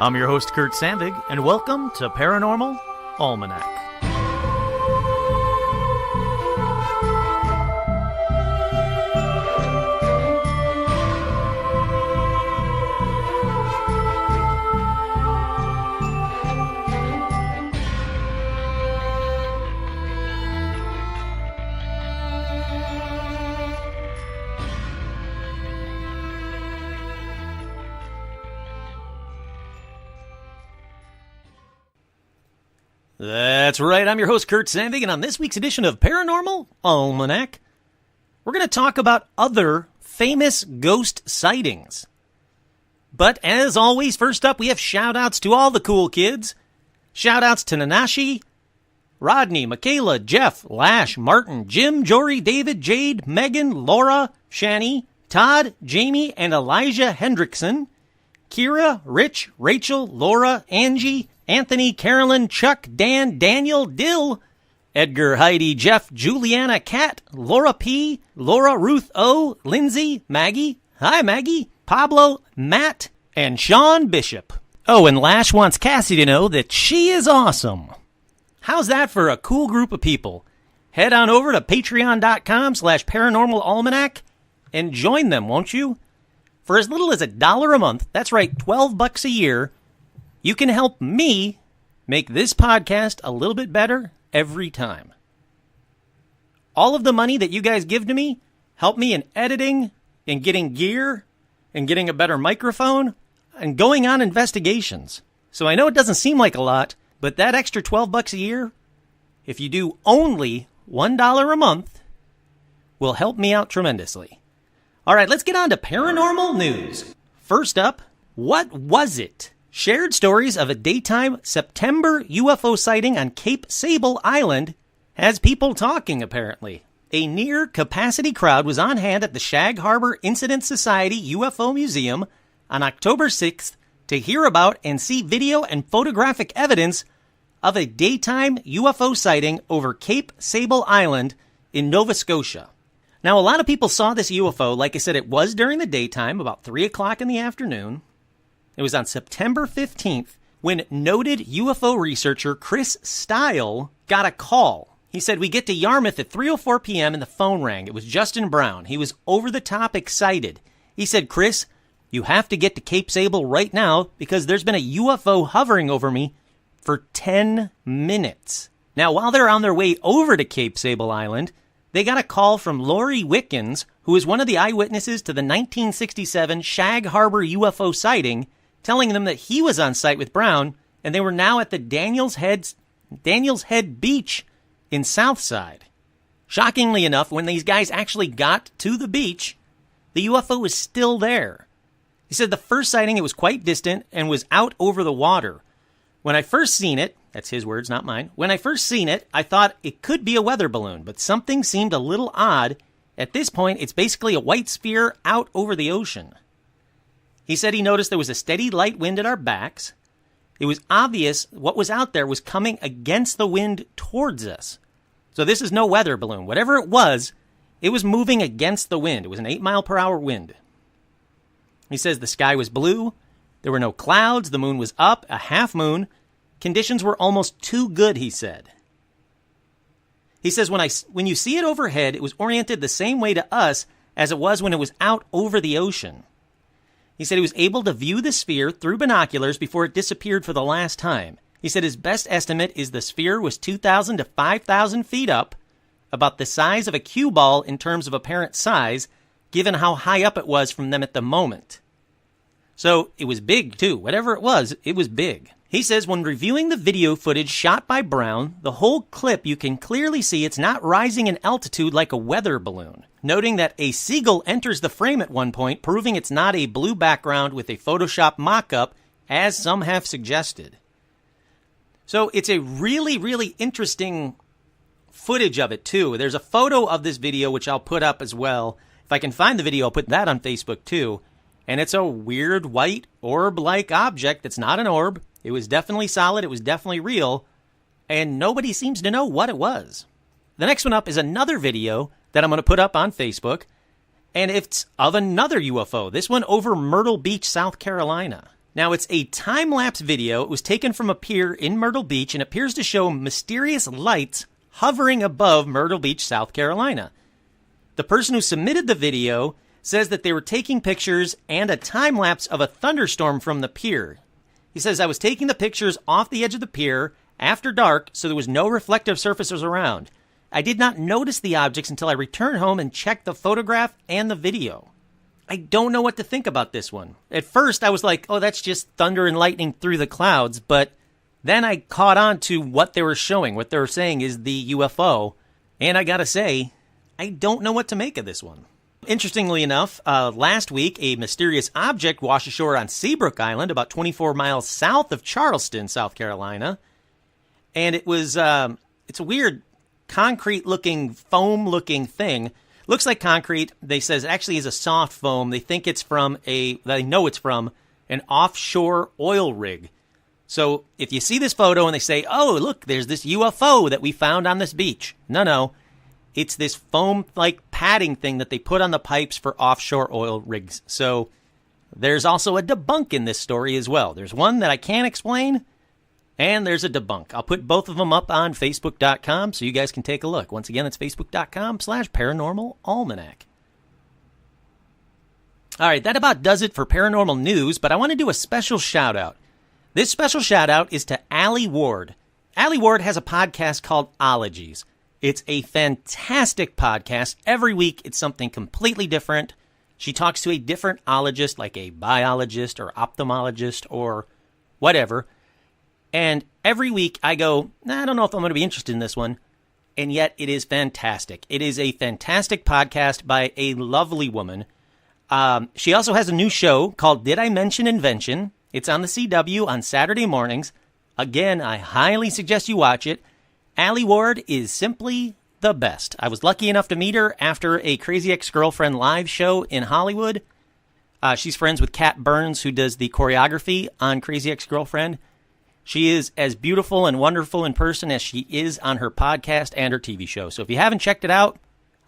I'm your host, Kurt Sandvig, and welcome to Paranormal Almanac. That's right, I'm your host, Kurt Sandvig, and on this week's edition of Paranormal Almanac, we're going to talk about other famous ghost sightings. But as always, first up, we have shout-outs to all the cool kids. Shout-outs to Nanashi, Rodney, Michaela, Jeff, Lash, Martin, Jim, Jory, David, Jade, Megan, Laura, Shani, Todd, Jamie, and Elijah Hendrickson, Kira, Rich, Rachel, Laura, Angie, Anthony, Carolyn, Chuck, Dan, Daniel, Dill, Edgar, Heidi, Jeff, Juliana, Kat, Laura P, Laura, Ruth O, Lindsay, Maggie, hi Maggie, Pablo, Matt, and Sean Bishop. Oh, and Lash wants Cassie to know that she is awesome. How's that for a cool group of people? Head on over to patreon.com/paranormalalmanac and join them, won't you? For as little as $1 a month, that's right, $12 a year, you can help me make this podcast a little bit better every time. All of the money that you guys give to me help me in editing, in getting gear, in getting a better microphone, and going on investigations. So I know it doesn't seem like a lot, but that extra $12 a year, if you do only $1 a month, will help me out tremendously. All right, let's get on to paranormal news. First up, what was it? Shared stories of a daytime September UFO sighting on Cape Sable Island has people talking, apparently. A near-capacity crowd was on hand at the Shag Harbor Incident Society UFO Museum on October 6th to hear about and see video and photographic evidence of a daytime UFO sighting over Cape Sable Island in Nova Scotia. Now, a lot of people saw this UFO. Like I said, it was during the daytime, about 3 o'clock in the afternoon. It was on September 15th when noted UFO researcher Chris Stile got a call. He said, "We get to Yarmouth at 3:04 p.m. and the phone rang. It was Justin Brown. He was over the top excited. He said, 'Chris, you have to get to Cape Sable right now because there's been a UFO hovering over me for 10 minutes. Now, while they're on their way over to Cape Sable Island, they got a call from Laurie Wickens, who is one of the eyewitnesses to the 1967 Shag Harbor UFO sighting, telling them that he was on site with Brown, and they were now at the Daniels Head Beach in Southside. Shockingly enough, when these guys actually got to the beach, the UFO was still there. He said the first sighting, it was quite distant and was out over the water. When I first seen it, that's his words, not mine. When I first seen it, I thought it could be a weather balloon, but something seemed a little odd. At this point, it's basically a white sphere out over the ocean.' He said he noticed there was a steady light wind at our backs. It was obvious what was out there was coming against the wind towards us. So this is no weather balloon. Whatever it was moving against the wind. It was an 8-mile-per-hour wind. He says the sky was blue. There were no clouds. The moon was up, a half moon. Conditions were almost too good, he said. He says when you see it overhead, it was oriented the same way to us as it was when it was out over the ocean. He said he was able to view the sphere through binoculars before it disappeared for the last time. He said his best estimate is the sphere was 2,000 to 5,000 feet up, about the size of a cue ball in terms of apparent size, given how high up it was from them at the moment. So it was big, too. Whatever it was big. He says when reviewing the video footage shot by Brown, the whole clip you can clearly see it's not rising in altitude like a weather balloon, noting that a seagull enters the frame at one point, proving it's not a blue background with a Photoshop mock-up, as some have suggested. So it's a really, really interesting footage of it, too. There's a photo of this video, which I'll put up as well. If I can find the video, I'll put that on Facebook, too. And it's a weird white orb-like object that's not an orb. It was definitely solid. It was definitely real. And nobody seems to know what it was. The next one up is another video that I'm going to put up on Facebook. And it's of another UFO. This one over Myrtle Beach, South Carolina. Now, it's a time-lapse video. It was taken from a pier in Myrtle Beach and appears to show mysterious lights hovering above Myrtle Beach, South Carolina. The person who submitted the video says that they were taking pictures and a time-lapse of a thunderstorm from the pier. He says, I was taking the pictures off the edge of the pier after dark, so there was no reflective surfaces around. I did not notice the objects until I returned home and checked the photograph and the video. I don't know what to think about this one. At first, I was like, oh, that's just thunder and lightning through the clouds. But then I caught on to what they were showing. What they were saying is the UFO. And I gotta say, I don't know what to make of this one. Interestingly enough, last week, a mysterious object washed ashore on Seabrook Island, about 24 miles south of Charleston, South Carolina. And it was, it's a weird concrete-looking, foam-looking thing. Looks like concrete. They says it actually is a soft foam. They know it's from an offshore oil rig. So if you see this photo and they say, oh, look, there's this UFO that we found on this beach. No. It's this foam-like padding thing that they put on the pipes for offshore oil rigs. So there's also a debunk in this story as well. There's one that I can't explain, and there's a debunk. I'll put both of them up on Facebook.com so you guys can take a look. Once again, it's Facebook.com/ParanormalAlmanac. All right, that about does it for paranormal news, but I want to do a special shout-out. This special shout-out is to Allie Ward. Allie Ward has a podcast called Ologies. It's a fantastic podcast. Every week, it's something completely different. She talks to a different ologist, like a biologist or ophthalmologist or whatever. And every week I go, I don't know if I'm going to be interested in this one. And yet it is fantastic. It is a fantastic podcast by a lovely woman. She also has a new show called Did I Mention Invention? It's on the CW on Saturday mornings. Again, I highly suggest you watch it. Allie Ward is simply the best. I was lucky enough to meet her after a Crazy Ex-Girlfriend live show in Hollywood. She's friends with Kat Burns, who does the choreography on Crazy Ex-Girlfriend. She is as beautiful and wonderful in person as she is on her podcast and her TV show. So if you haven't checked it out,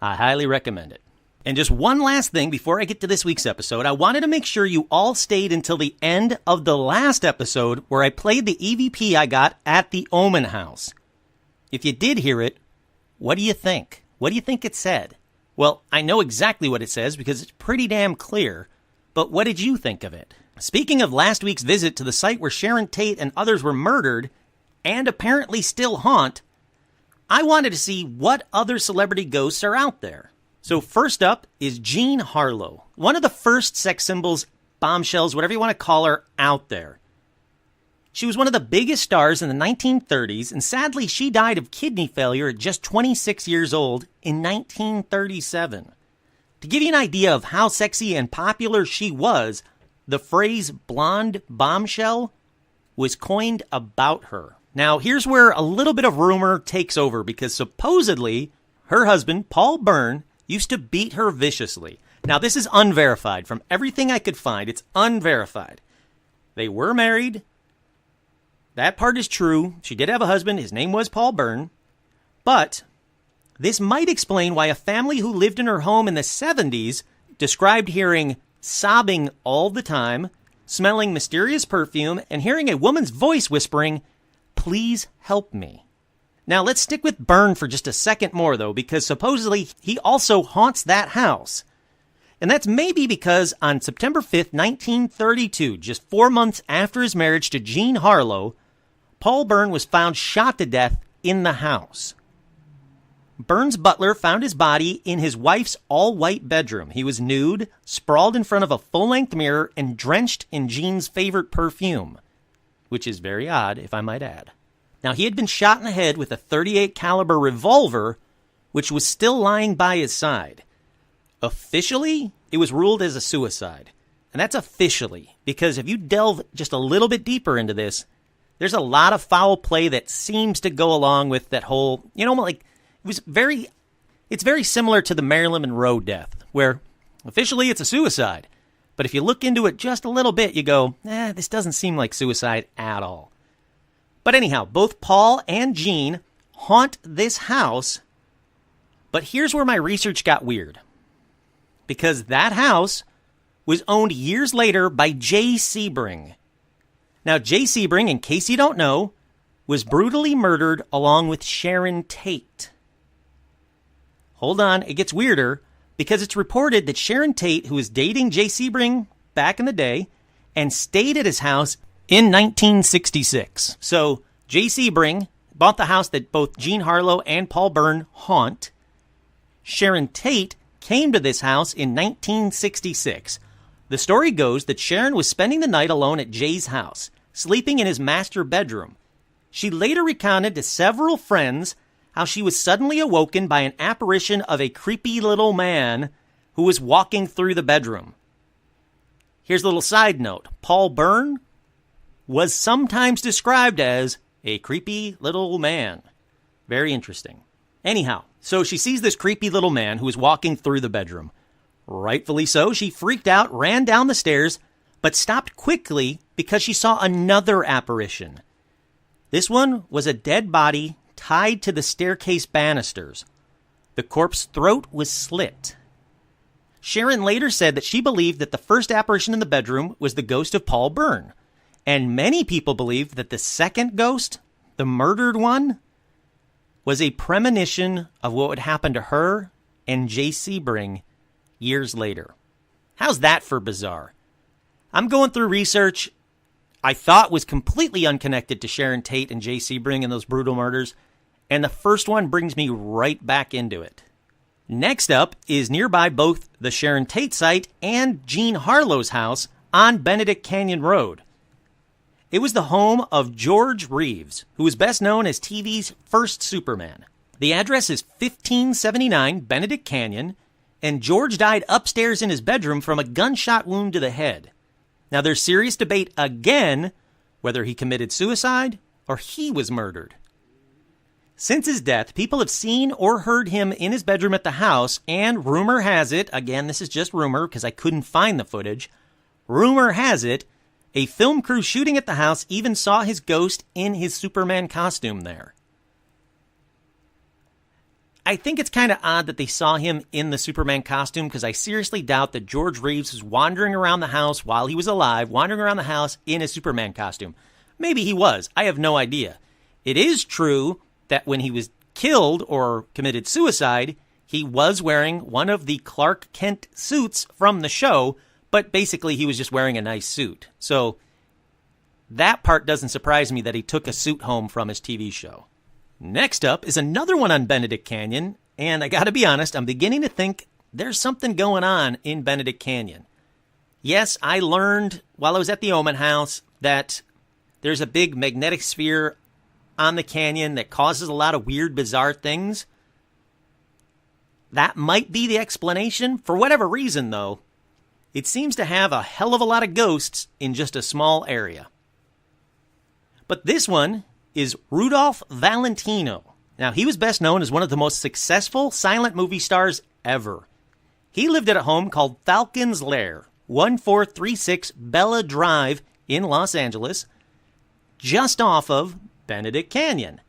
I highly recommend it. And just one last thing before I get to this week's episode, I wanted to make sure you all stayed until the end of the last episode where I played the EVP I got at the Omen House. If you did hear it, what do you think? What do you think it said? Well, I know exactly what it says because it's pretty damn clear, but what did you think of it? Speaking of last week's visit to the site where Sharon Tate and others were murdered and apparently still haunt, I wanted to see what other celebrity ghosts are out there. So first up is Jean Harlow, one of the first sex symbols, bombshells, whatever you want to call her, out there. She was one of the biggest stars in the 1930s, and sadly she died of kidney failure at just 26 years old in 1937. To give you an idea of how sexy and popular she was, the phrase blonde bombshell was coined about her. Now, here's where a little bit of rumor takes over, because supposedly her husband, Paul Byrne, used to beat her viciously. Now, this is unverified. From everything I could find, it's unverified. They were married. That part is true. She did have a husband. His name was Paul Byrne. But this might explain why a family who lived in her home in the 70s described hearing sobbing all the time, smelling mysterious perfume, and hearing a woman's voice whispering, "Please help me." Now, let's stick with Byrne for just a second more, though, because supposedly he also haunts that house. And that's maybe because on September 5th, 1932, just 4 months after his marriage to Jean Harlow, Paul Byrne was found shot to death in the house. Byrne's butler found his body in his wife's all-white bedroom. He was nude, sprawled in front of a full-length mirror, and drenched in Jean's favorite perfume, which is very odd, if I might add. Now, he had been shot in the head with a .38 caliber revolver, which was still lying by his side. Officially, it was ruled as a suicide. And that's officially, because if you delve just a little bit deeper into this, there's a lot of foul play that seems to go along with that whole, like, it's very similar to the Marilyn Monroe death, where officially it's a suicide. But if you look into it just a little bit, you go, this doesn't seem like suicide at all. But anyhow, both Paul and Jean haunt this house. But here's where my research got weird. Because that house was owned years later by Jay Sebring. Now, Jay Sebring, in case you don't know, was brutally murdered along with Sharon Tate. Hold on, it gets weirder, because it's reported that Sharon Tate, who was dating Jay Sebring back in the day, and stayed at his house in 1966. So, Jay Sebring bought the house that both Jean Harlow and Paul Byrne haunt. Sharon Tate came to this house in 1966. The story goes that Sharon was spending the night alone at Jay's house, sleeping in his master bedroom. She later recounted to several friends how she was suddenly awoken by an apparition of a creepy little man who was walking through the bedroom. Here's a little side note. Paul Byrne was sometimes described as a creepy little man. Very interesting. Anyhow, so she sees this creepy little man who is walking through the bedroom. Rightfully so, she freaked out, ran down the stairs, but stopped quickly because she saw another apparition. This one was a dead body tied to the staircase banisters. The corpse's throat was slit. Sharon later said that she believed that the first apparition in the bedroom was the ghost of Paul Byrne, and many people believed that the second ghost, the murdered one, was a premonition of what would happen to her and Jay Sebring years later. How's that for bizarre? I'm going through research I thought was completely unconnected to Sharon Tate and Jay Sebring and those brutal murders, and the first one brings me right back into it. Next up is nearby both the Sharon Tate site and Jean Harlow's house on Benedict Canyon Road. It was the home of George Reeves, who was best known as TV's first Superman. The address is 1579 Benedict Canyon, and George died upstairs in his bedroom from a gunshot wound to the head. Now, there's serious debate again whether he committed suicide or he was murdered. Since his death, people have seen or heard him in his bedroom at the house, and rumor has it, again, this is just rumor because I couldn't find the footage, rumor has it, a film crew shooting at the house even saw his ghost in his Superman costume there. I think it's kind of odd that they saw him in the Superman costume because I seriously doubt that George Reeves was wandering around the house while he was alive, wandering around the house in his Superman costume. Maybe he was. I have no idea. It is true that when he was killed or committed suicide, he was wearing one of the Clark Kent suits from the show, but basically he was just wearing a nice suit. So that part doesn't surprise me that he took a suit home from his TV show. Next up is another one on Benedict Canyon, and I gotta be honest, I'm beginning to think there's something going on in Benedict Canyon. Yes, I learned while I was at the Omen House that there's a big magnetic sphere on the canyon that causes a lot of weird, bizarre things. That might be the explanation. For whatever reason, though, it seems to have a hell of a lot of ghosts in just a small area. But this one is Rudolph Valentino. Now, he was best known as one of the most successful silent movie stars ever. He lived at a home called Falcon's Lair, 1436 Bella Drive in Los Angeles, just off of Benedict Canyon.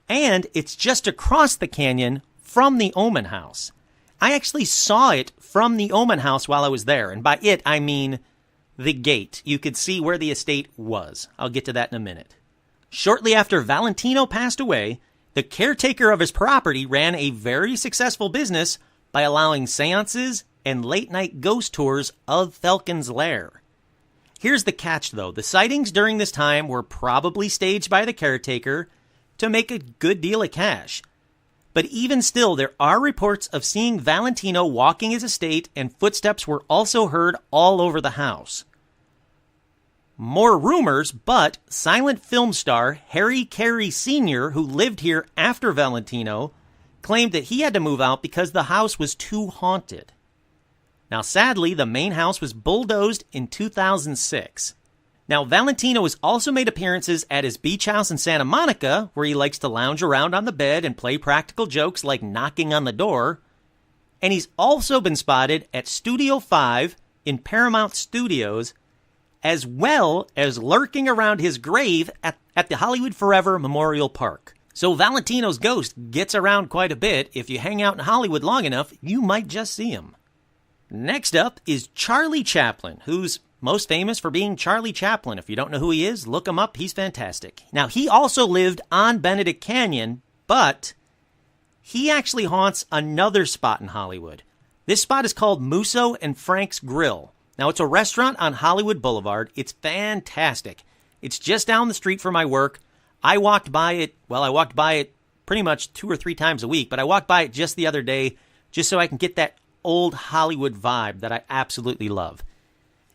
And it's just across the canyon from the Omen House. I actually saw it from the Omen House while I was there, and by it, I mean the gate. You could see where the estate was. I'll get to that in a minute. Shortly after Valentino passed away, the caretaker of his property ran a very successful business by allowing seances and late-night ghost tours of Falcon's Lair. Here's the catch, though. The sightings during this time were probably staged by the caretaker to make a good deal of cash. But even still, there are reports of seeing Valentino walking his estate, and footsteps were also heard all over the house. More rumors, but silent film star Harry Carey Sr., who lived here after Valentino, claimed that he had to move out because the house was too haunted. Now, sadly, the main house was bulldozed in 2006. Now, Valentino has also made appearances at his beach house in Santa Monica, where he likes to lounge around on the bed and play practical jokes like knocking on the door. And he's also been spotted at Studio 5 in Paramount Studios, as well as lurking around his grave at the Hollywood Forever Memorial Park. So Valentino's ghost gets around quite a bit. If you hang out in Hollywood long enough, you might just see him. Next up is Charlie Chaplin, who's most famous for being Charlie Chaplin. If you don't know who he is, look him up. He's fantastic. Now, he also lived on Benedict Canyon, but he actually haunts another spot in Hollywood. This spot is called Musso and Frank's Grill. Now, it's a restaurant on Hollywood Boulevard. It's fantastic. It's just down the street from my work. I walked by it pretty much 2 or 3 times a week, but I walked by it just the other day just so I can get that old Hollywood vibe that I absolutely love.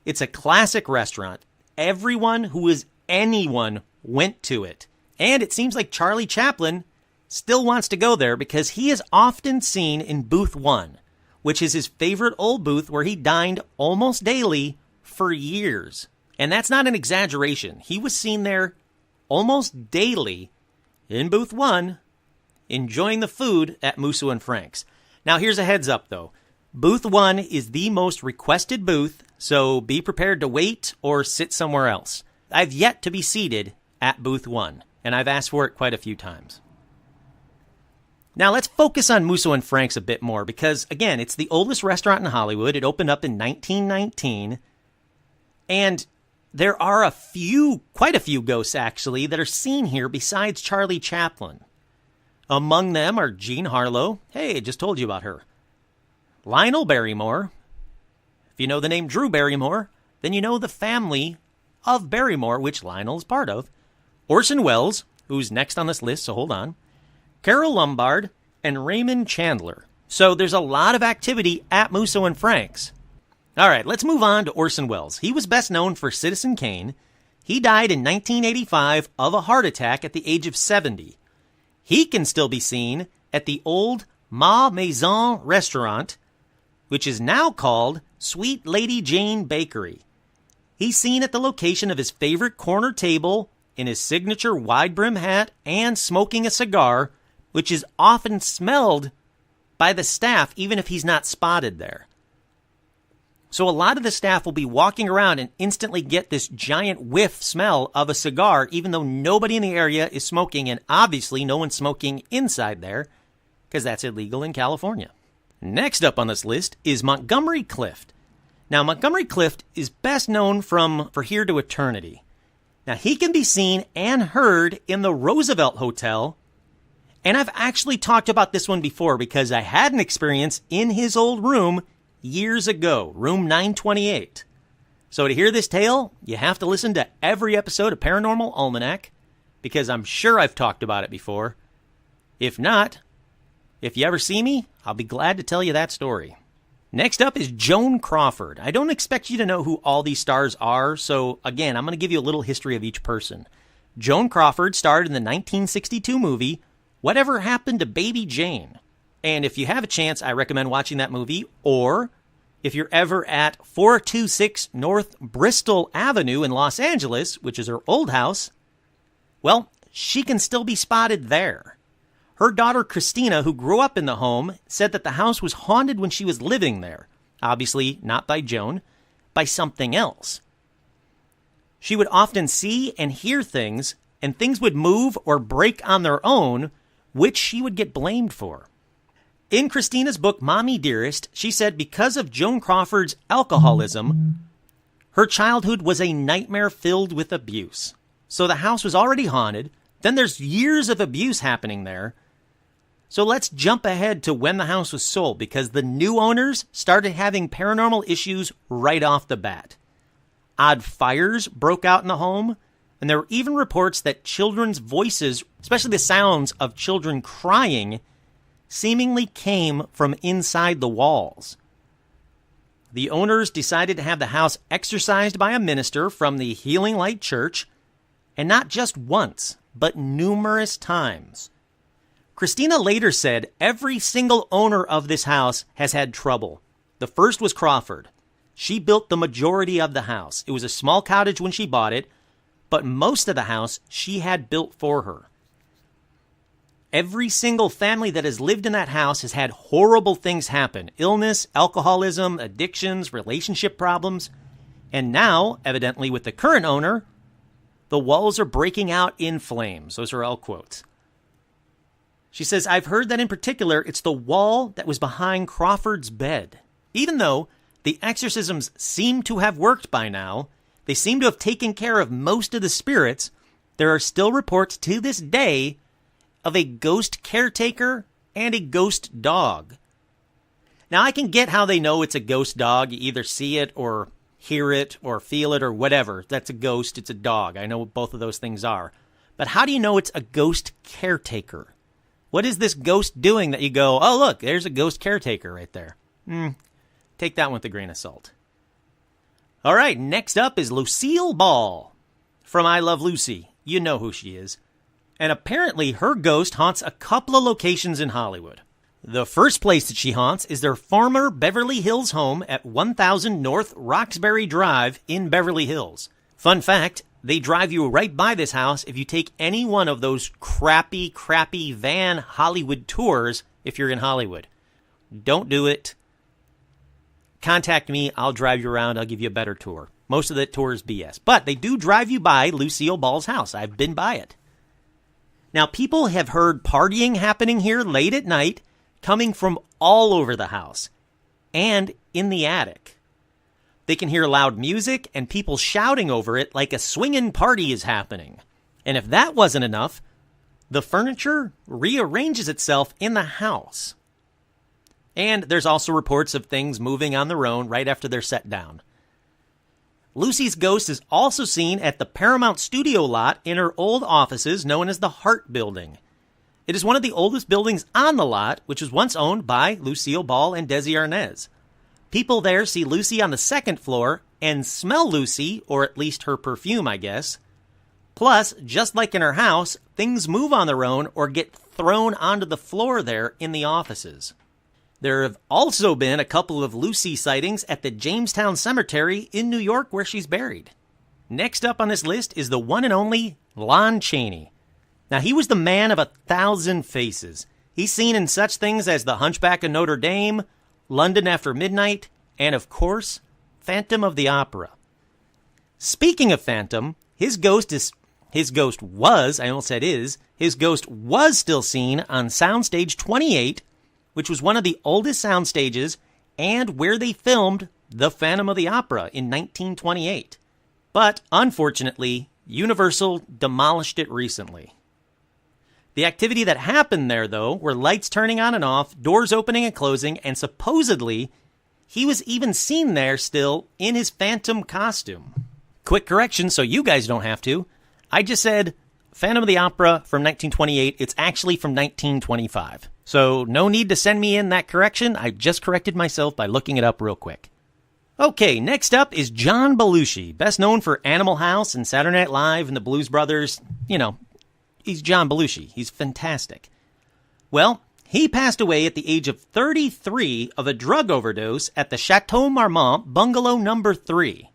It's a classic restaurant. Everyone who is anyone went to it. And it seems like Charlie Chaplin still wants to go there because he is often seen in Booth 1, which is his favorite old booth where he dined almost daily for years. And that's not an exaggeration. He was seen there almost daily in Booth 1, enjoying the food at Musso and Frank's. Now, here's a heads up, though. Booth 1 is the most requested booth, so be prepared to wait or sit somewhere else. I've yet to be seated at Booth 1, and I've asked for it quite a few times. Now, let's focus on Musso and Frank's a bit more because, again, it's the oldest restaurant in Hollywood. It opened up in 1919, and there are quite a few ghosts, actually, that are seen here besides Charlie Chaplin. Among them are Jean Harlow. Hey, I just told you about her. Lionel Barrymore. If you know the name Drew Barrymore, then you know the family of Barrymore, which Lionel's part of. Orson Welles, who's next on this list, so hold on. Carole Lombard, and Raymond Chandler. So there's a lot of activity at Musso and Frank's. All right, let's move on to Orson Welles. He was best known for Citizen Kane. He died in 1985 of a heart attack at the age of 70. He can still be seen at the old Ma Maison restaurant, which is now called Sweet Lady Jane Bakery. He's seen at the location of his favorite corner table in his signature wide brim hat and smoking a cigar, which is often smelled by the staff even if he's not spotted there. So a lot of the staff will be walking around and instantly get this giant whiff smell of a cigar, even though nobody in the area is smoking, and obviously no one's smoking inside there, because that's illegal in California. Next up on this list is Montgomery Clift. Now, Montgomery Clift is best known for Here to Eternity. Now, he can be seen and heard in the Roosevelt Hotel, and I've actually talked about this one before because I had an experience in his old room years ago, room 928. So to hear this tale, you have to listen to every episode of Paranormal Almanac, because I'm sure I've talked about it before. If not, if you ever see me, I'll be glad to tell you that story. Next up is Joan Crawford. I don't expect you to know who all these stars are, so again, I'm going to give you a little history of each person. Joan Crawford starred in the 1962 movie, Whatever Happened to Baby Jane? And if you have a chance, I recommend watching that movie. Or if you're ever at 426 North Bristol Avenue in Los Angeles, which is her old house, well, she can still be spotted there. Her daughter Christina, who grew up in the home, said that the house was haunted when she was living there. Obviously, not by Joan, by something else. She would often see and hear things, and things would move or break on their own, which she would get blamed for. In Christina's book, Mommy Dearest, she said because of Joan Crawford's alcoholism, her childhood was a nightmare filled with abuse. So the house was already haunted. Then there's years of abuse happening there. So let's jump ahead to when the house was sold, because the new owners started having paranormal issues right off the bat. Odd fires broke out in the home, and there were even reports that children's voices, especially the sounds of children crying, seemingly came from inside the walls. The owners decided to have the house exorcised by a minister from the Healing Light Church, and not just once, but numerous times. Christina later said every single owner of this house has had trouble. The first was Crawford. She built the majority of the house. It was a small cottage when she bought it, but most of the house she had built for her. Every single family that has lived in that house has had horrible things happen. Illness, alcoholism, addictions, relationship problems. And now, evidently with the current owner, the walls are breaking out in flames. Those are all quotes. She says, I've heard that in particular, it's the wall that was behind Crawford's bed. Even though The exorcisms seem to have worked by now. They seem to have taken care of most of the spirits. There are still reports to this day of a ghost caretaker and a ghost dog. Now, I can get how they know it's a ghost dog. You either see it or hear it or feel it or whatever. That's a ghost. It's a dog. I know what both of those things are. But how do you know it's a ghost caretaker? What is this ghost doing that you go, oh, look, there's a ghost caretaker right there? Take that one with a grain of salt. All right, next up is Lucille Ball from I Love Lucy. You know who she is. And apparently her ghost haunts a couple of locations in Hollywood. The first place that she haunts is their former Beverly Hills home at 1000 North Roxbury Drive in Beverly Hills. Fun fact, they drive you right by this house if you take any one of those crappy van Hollywood tours if you're in Hollywood. Don't do it. Contact me. I'll drive you around. I'll give you a better tour. Most of the tour is BS. But they do drive you by Lucille Ball's house. I've been by it. Now, people have heard partying happening here late at night, coming from all over the house and in the attic. They can hear loud music and people shouting over it like a swingin' party is happening. And if that wasn't enough, the furniture rearranges itself in the house. And there's also reports of things moving on their own right after they're set down. Lucy's ghost is also seen at the Paramount Studio lot in her old offices known as the Hart Building. It is one of the oldest buildings on the lot, which was once owned by Lucille Ball and Desi Arnaz. People there see Lucy on the second floor and smell Lucy, or at least her perfume, I guess. Plus, just like in her house, things move on their own or get thrown onto the floor there in the offices. There have also been a couple of Lucy sightings at the Jamestown Cemetery in New York where she's buried. Next up on this list is the one and only Lon Chaney. Now, he was the man of 1,000 faces. He's seen in such things as The Hunchback of Notre Dame, London After Midnight, and, of course, Phantom of the Opera. Speaking of Phantom, his ghost was still seen on Soundstage 28, which was one of the oldest sound stages and where they filmed The Phantom of the Opera in 1928. But, unfortunately, Universal demolished it recently. The activity that happened there, though, were lights turning on and off, doors opening and closing, and supposedly, he was even seen there still in his Phantom costume. Quick correction so you guys don't have to. I just said Phantom of the Opera from 1928. It's actually from 1925. So no need to send me in that correction. I just corrected myself by looking it up real quick. Okay, next up is John Belushi, best known for Animal House and Saturday Night Live and the Blues Brothers. You know, he's John Belushi. He's fantastic. Well, he passed away at the age of 33 of a drug overdose at the Chateau Marmont Bungalow No. 3.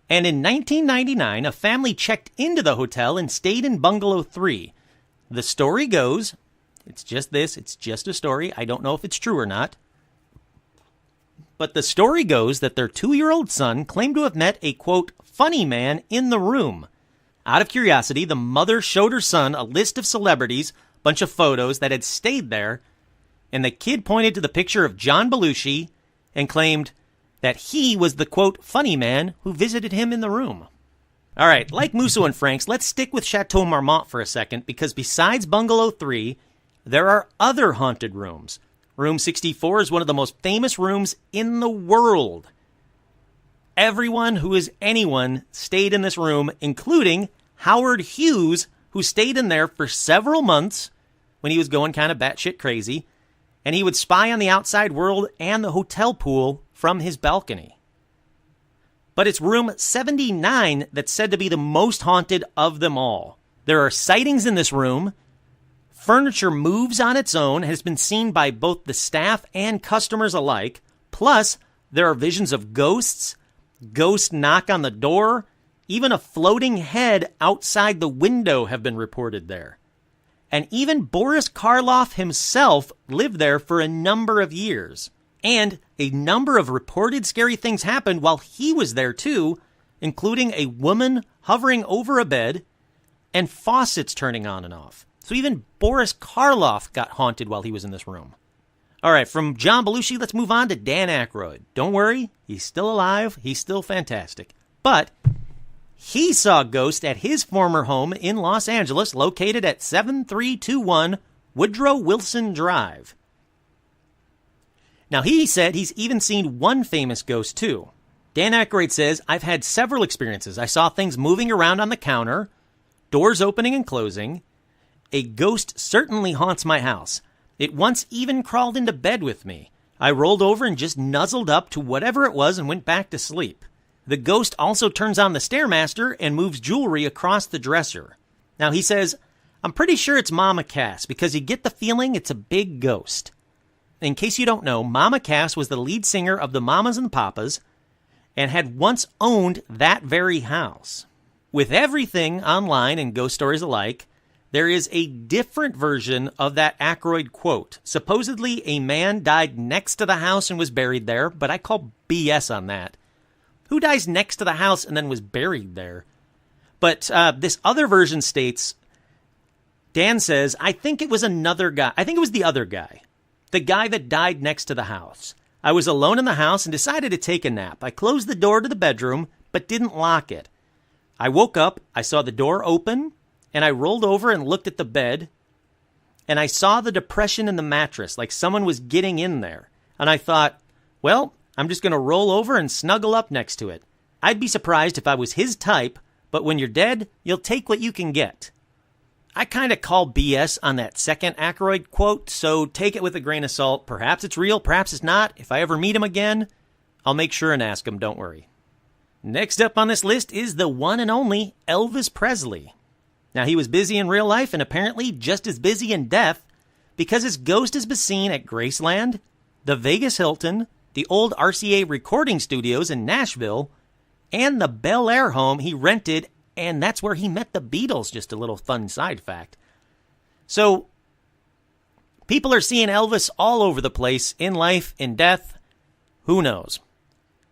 And in 1999, a family checked into the hotel and stayed in Bungalow 3. The story goes, it's just a story. I don't know if it's true or not. But the story goes that their 2-year-old son claimed to have met a, quote, funny man in the room. Out of curiosity, the mother showed her son a list of celebrities, bunch of photos that had stayed there, and the kid pointed to the picture of John Belushi and claimed that he was the, quote, funny man who visited him in the room. All right, like Musso and Frank's, let's stick with Chateau Marmont for a second, because besides Bungalow 3, there are other haunted rooms. Room 64 is one of the most famous rooms in the world. Everyone who is anyone stayed in this room, including Howard Hughes, who stayed in there for several months when he was going kind of batshit crazy, and he would spy on the outside world and the hotel pool from his balcony. But it's room 79 that's said to be the most haunted of them all. There are sightings in this room. Furniture moves on its own, has been seen by both the staff and customers alike. Plus, there are visions of ghosts, ghost knock on the door, even a floating head outside the window have been reported there. And even Boris Karloff himself lived there for a number of years. And a number of reported scary things happened while he was there too, including a woman hovering over a bed and faucets turning on and off. So even Boris Karloff got haunted while he was in this room. All right, from John Belushi, let's move on to Dan Aykroyd. Don't worry, he's still alive. He's still fantastic. But he saw a ghost at his former home in Los Angeles, located at 7321 Woodrow Wilson Drive. Now, he said he's even seen one famous ghost, too. Dan Aykroyd says, I've had several experiences. I saw things moving around on the counter, doors opening and closing. A ghost certainly haunts my house. It once even crawled into bed with me. I rolled over and just nuzzled up to whatever it was and went back to sleep. The ghost also turns on the Stairmaster and moves jewelry across the dresser. Now, he says, I'm pretty sure it's Mama Cass because you get the feeling it's a big ghost. In case you don't know, Mama Cass was the lead singer of the Mamas and Papas and had once owned that very house. With everything online and ghost stories alike, there is a different version of that Aykroyd quote. Supposedly, a man died next to the house and was buried there, but I call BS on that. Who dies next to the house and then was buried there? But this other version states, Dan says, I think it was another guy. I think it was the other guy. The guy that died next to the house. I was alone in the house and decided to take a nap. I closed the door to the bedroom, but didn't lock it. I woke up, I saw the door open, and I rolled over and looked at the bed, and I saw the depression in the mattress, like someone was getting in there. And I thought, well, I'm just going to roll over and snuggle up next to it. I'd be surprised if I was his type, but when you're dead, you'll take what you can get. I kind of call BS on that second Aykroyd quote, so take it with a grain of salt. Perhaps it's real, perhaps it's not. If I ever meet him again, I'll make sure and ask him, don't worry. Next up on this list is the one and only Elvis Presley. Now, he was busy in real life and apparently just as busy in death because his ghost has been seen at Graceland, the Vegas Hilton, the old RCA recording studios in Nashville, and the Bel Air home he rented, and that's where he met the Beatles, just a little fun side fact. So, people are seeing Elvis all over the place, in life, in death, who knows?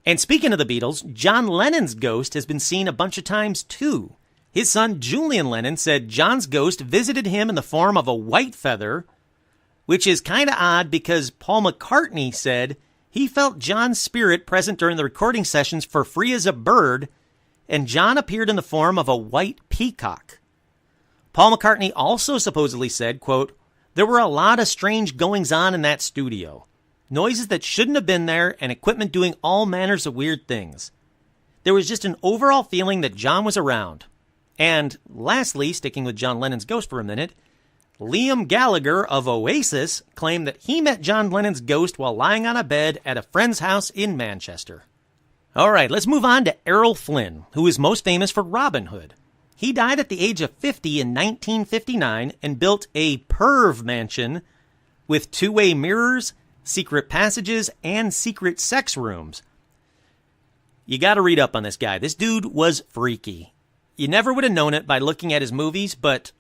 And speaking of the Beatles, John Lennon's ghost has been seen a bunch of times too. His son, Julian Lennon, said John's ghost visited him in the form of a white feather, which is kind of odd because Paul McCartney said he felt John's spirit present during the recording sessions for Free as a Bird, and John appeared in the form of a white peacock. Paul McCartney also supposedly said, quote, there were a lot of strange goings-on in that studio. Noises that shouldn't have been there and equipment doing all manners of weird things. There was just an overall feeling that John was around. And lastly, sticking with John Lennon's ghost for a minute, Liam Gallagher of Oasis claimed that he met John Lennon's ghost while lying on a bed at a friend's house in Manchester. All right, let's move on to Errol Flynn, who is most famous for Robin Hood. He died at the age of 50 in 1959 and built a perv mansion with two-way mirrors, secret passages, and secret sex rooms. You got to read up on this guy. This dude was freaky. You never would have known it by looking at his movies, but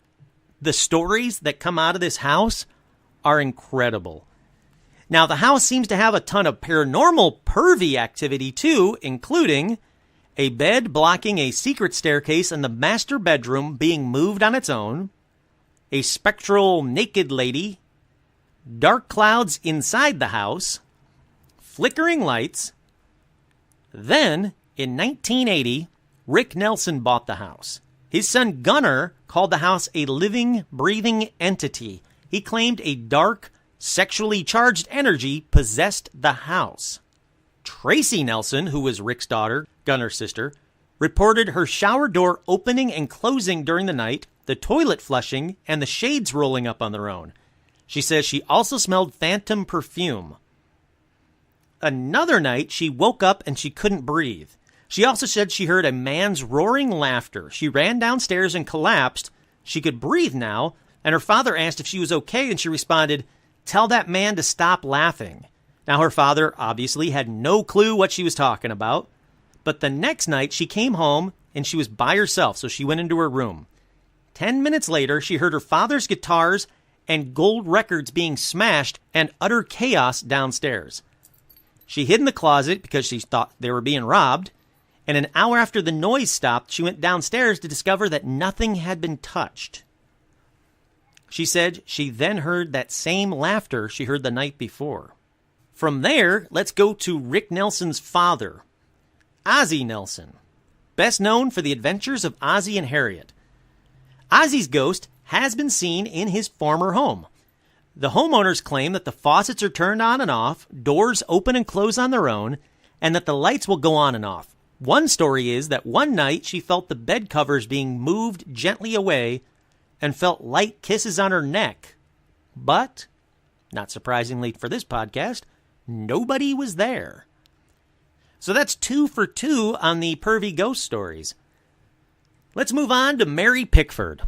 the stories that come out of this house are incredible. Now, the house seems to have a ton of paranormal pervy activity too, including a bed blocking a secret staircase in the master bedroom being moved on its own, a spectral naked lady, dark clouds inside the house, flickering lights. Then, in 1980, Rick Nelson bought the house. His son Gunnar called the house a living, breathing entity. He claimed a dark, sexually charged energy possessed the house. Tracy Nelson, who was Rick's daughter, Gunnar's sister, reported her shower door opening and closing during the night, the toilet flushing, and the shades rolling up on their own. She says she also smelled phantom perfume. Another night, she woke up and she couldn't breathe. She also said she heard a man's roaring laughter. She ran downstairs and collapsed. She could breathe now, and her father asked if she was okay, and she responded, "Tell that man to stop laughing." Now, her father obviously had no clue what she was talking about, but the next night she came home and she was by herself, so she went into her room. 10 minutes later, she heard her father's guitars and gold records being smashed and utter chaos downstairs. She hid in the closet because she thought they were being robbed, and an hour after the noise stopped, she went downstairs to discover that nothing had been touched. She said she then heard that same laughter she heard the night before. From there, let's go to Rick Nelson's father, Ozzie Nelson, best known for the adventures of Ozzie and Harriet. Ozzie's ghost has been seen in his former home. The homeowners claim that the faucets are turned on and off, doors open and close on their own, and that the lights will go on and off. One story is that one night she felt the bed covers being moved gently away and felt light kisses on her neck. But, not surprisingly for this podcast, nobody was there. So that's 2 for 2 on the pervy ghost stories. Let's move on to Mary Pickford.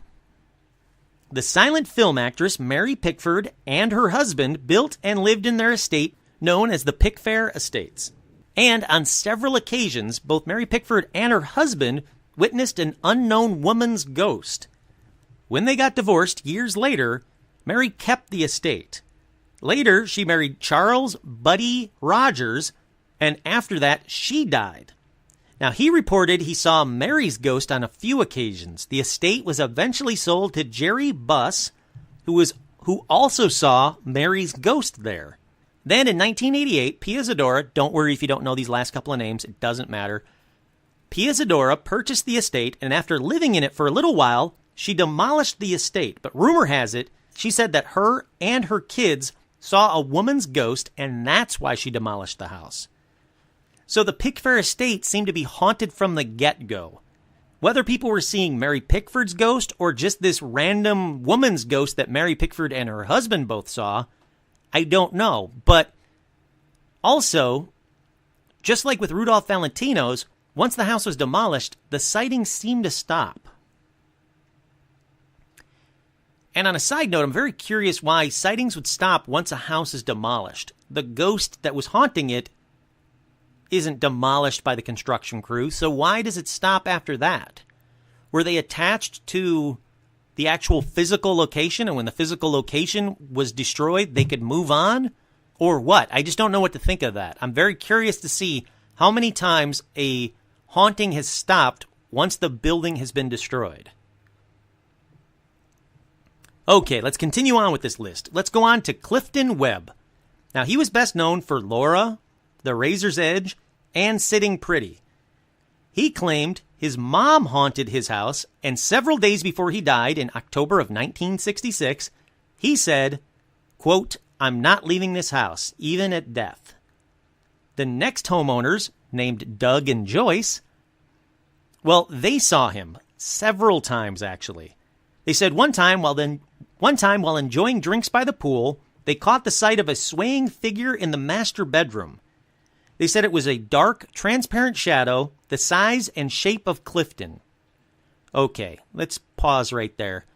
The silent film actress Mary Pickford and her husband built and lived in their estate known as the Pickfair Estates. And on several occasions, both Mary Pickford and her husband witnessed an unknown woman's ghost. When they got divorced years later, Mary kept the estate. Later, she married Charles Buddy Rogers, and after that, she died. Now, he reported he saw Mary's ghost on a few occasions. The estate was eventually sold to Jerry Buss, who also saw Mary's ghost there. Then in 1988, Pia Zadora, don't worry if you don't know these last couple of names, it doesn't matter. Pia Zadora purchased the estate, and after living in it for a little while, she demolished the estate. But rumor has it, she said that her and her kids saw a woman's ghost, and that's why she demolished the house. So the Pickfair estate seemed to be haunted from the get-go. Whether people were seeing Mary Pickford's ghost or just this random woman's ghost that Mary Pickford and her husband both saw, I don't know. But also, just like with Rudolph Valentino's, once the house was demolished, the sightings seemed to stop. And on a side note, I'm very curious why sightings would stop once a house is demolished. The ghost that was haunting it isn't demolished by the construction crew, so why does it stop after that? Were they attached to the actual physical location, and when the physical location was destroyed, they could move on? Or what? I just don't know what to think of that. I'm very curious to see how many times a haunting has stopped once the building has been destroyed. Okay, let's continue on with this list. Let's go on to Clifton Webb. Now, he was best known for Laura, The Razor's Edge, and Sitting Pretty. He claimed his mom haunted his house, and several days before he died in October of 1966, he said, quote, "I'm not leaving this house, even at death." The next homeowners, named Doug and Joyce, well, they saw him several times, actually. They said one time while enjoying drinks by the pool, they caught the sight of a swaying figure in the master bedroom. They said it was a dark, transparent shadow, the size and shape of Clifton. Okay, let's pause right there.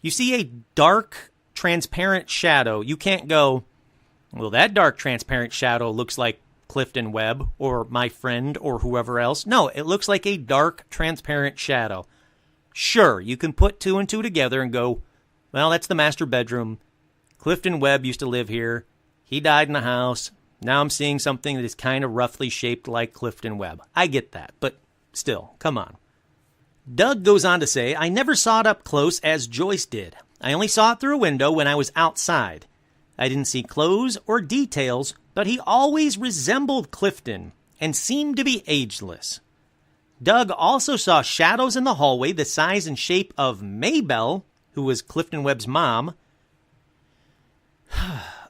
You see a dark, transparent shadow, you can't go, well, that dark, transparent shadow looks like Clifton Webb or my friend or whoever else. No, it looks like a dark, transparent shadow. Sure, you can put 2 and 2 together and go, well, that's the master bedroom. Clifton Webb used to live here. He died in the house. Now I'm seeing something that is kind of roughly shaped like Clifton Webb. I get that, but still, come on. Doug goes on to say, I never saw it up close as Joyce did. I only saw it through a window when I was outside. I didn't see clothes or details, but he always resembled Clifton and seemed to be ageless. Doug also saw shadows in the hallway the size and shape of Maybelle, who was Clifton Webb's mom.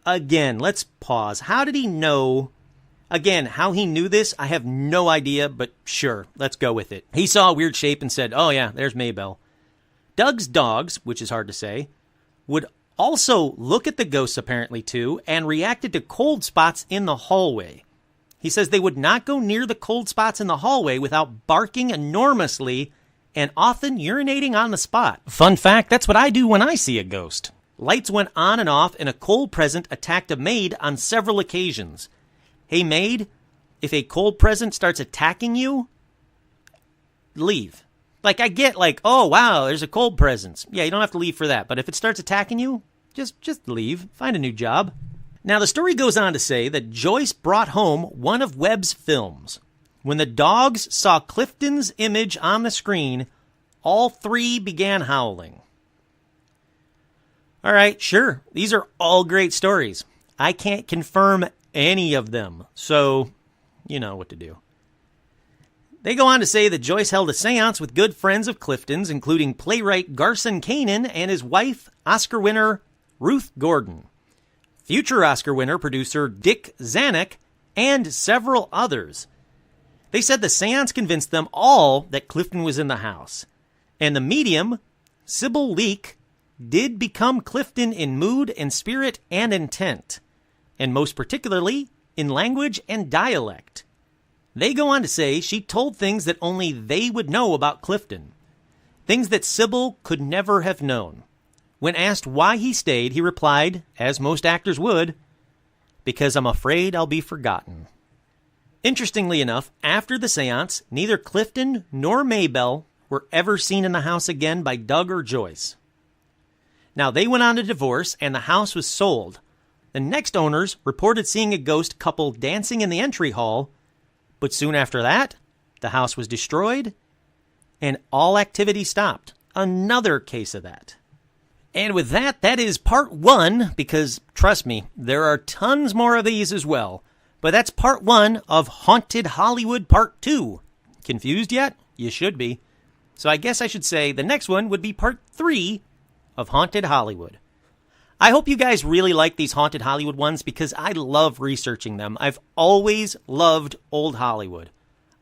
Again, let's pause. How did he know? Again, how he knew this, I have no idea, but sure, let's go with it. He saw a weird shape and said, oh yeah, there's Maybelle. Doug's dogs, which is hard to say, would also look at the ghosts apparently too, and reacted to cold spots in the hallway. He says they would not go near the cold spots in the hallway without barking enormously and often urinating on the spot. Fun fact, that's what I do when I see a ghost. Lights went on and off, and a cold present attacked a maid on several occasions. Hey, maid, if a cold present starts attacking you, leave. Like, I get like, oh, wow, there's a cold presence. Yeah, you don't have to leave for that. But if it starts attacking you, just leave. Find a new job. Now, the story goes on to say that Joyce brought home one of Webb's films. When the dogs saw Clifton's image on the screen, all 3 began howling. All right, sure. These are all great stories. I can't confirm any of them, so you know what to do. They go on to say that Joyce held a seance with good friends of Clifton's, including playwright Garson Kanin and his wife, Oscar winner Ruth Gordon, future Oscar winner producer Dick Zanuck, and several others. They said the seance convinced them all that Clifton was in the house, and the medium, Sybil Leek, did become Clifton in mood and spirit and intent, and most particularly in language and dialect. They go on to say she told things that only they would know about Clifton, things that Sybil could never have known. When asked why he stayed, he replied, as most actors would, "Because I'm afraid I'll be forgotten." Interestingly enough, after the seance, neither Clifton nor Maybelle were ever seen in the house again by Doug or Joyce. Now, they went on to divorce, and the house was sold. The next owners reported seeing a ghost couple dancing in the entry hall, but soon after that, the house was destroyed, and all activity stopped. Another case of that. And with that, that is part one, because, trust me, there are tons more of these as well. But that's part one of Haunted Hollywood Part 2. Confused yet? You should be. So I guess I should say the next one would be Part 3 of Haunted Hollywood. I hope you guys really like these Haunted Hollywood ones because I love researching them. I've always loved old Hollywood.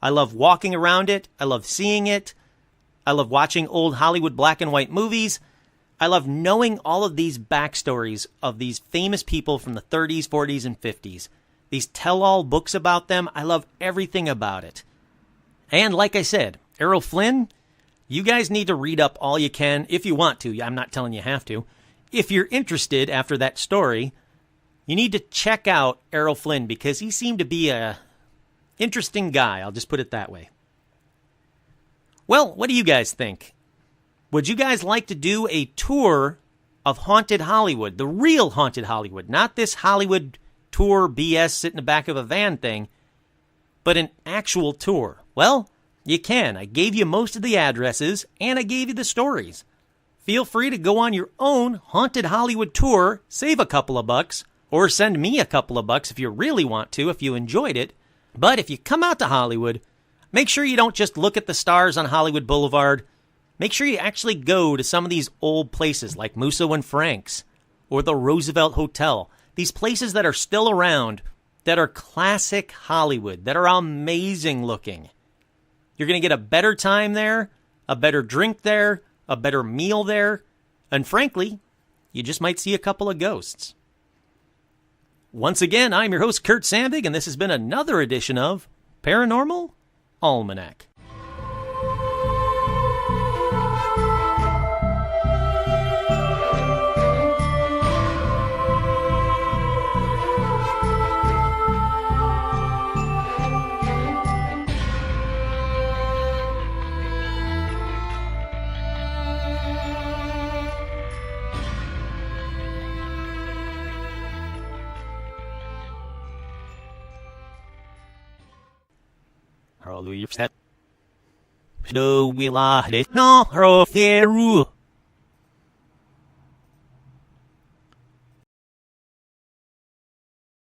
I love walking around it. I love seeing it. I love watching old Hollywood black and white movies. I love knowing all of these backstories of these famous people from the 30s, 40s, and 50s. These tell-all books about them. I love everything about it. And like I said, Errol Flynn, you guys need to read up all you can if you want to. I'm not telling you have to. If you're interested after that story, you need to check out Errol Flynn because he seemed to be a interesting guy. I'll just put it that way. Well, what do you guys think? Would you guys like to do a tour of Haunted Hollywood, the real Haunted Hollywood, not this Hollywood tour BS sit in the back of a van thing, but an actual tour? Well, you can. I gave you most of the addresses, and I gave you the stories. Feel free to go on your own Haunted Hollywood tour, save a couple of bucks, or send me a couple of bucks if you really want to, if you enjoyed it. But if you come out to Hollywood, make sure you don't just look at the stars on Hollywood Boulevard. Make sure you actually go to some of these old places like Musso and Frank's or the Roosevelt Hotel. These places that are still around, that are classic Hollywood, that are amazing looking. You're going to get a better time there, a better drink there, a better meal there, and frankly, you just might see a couple of ghosts. Once again, I'm your host, Kurt Sandvig, and this has been another edition of Paranormal Almanac. Hallelujah. Episdoe will no,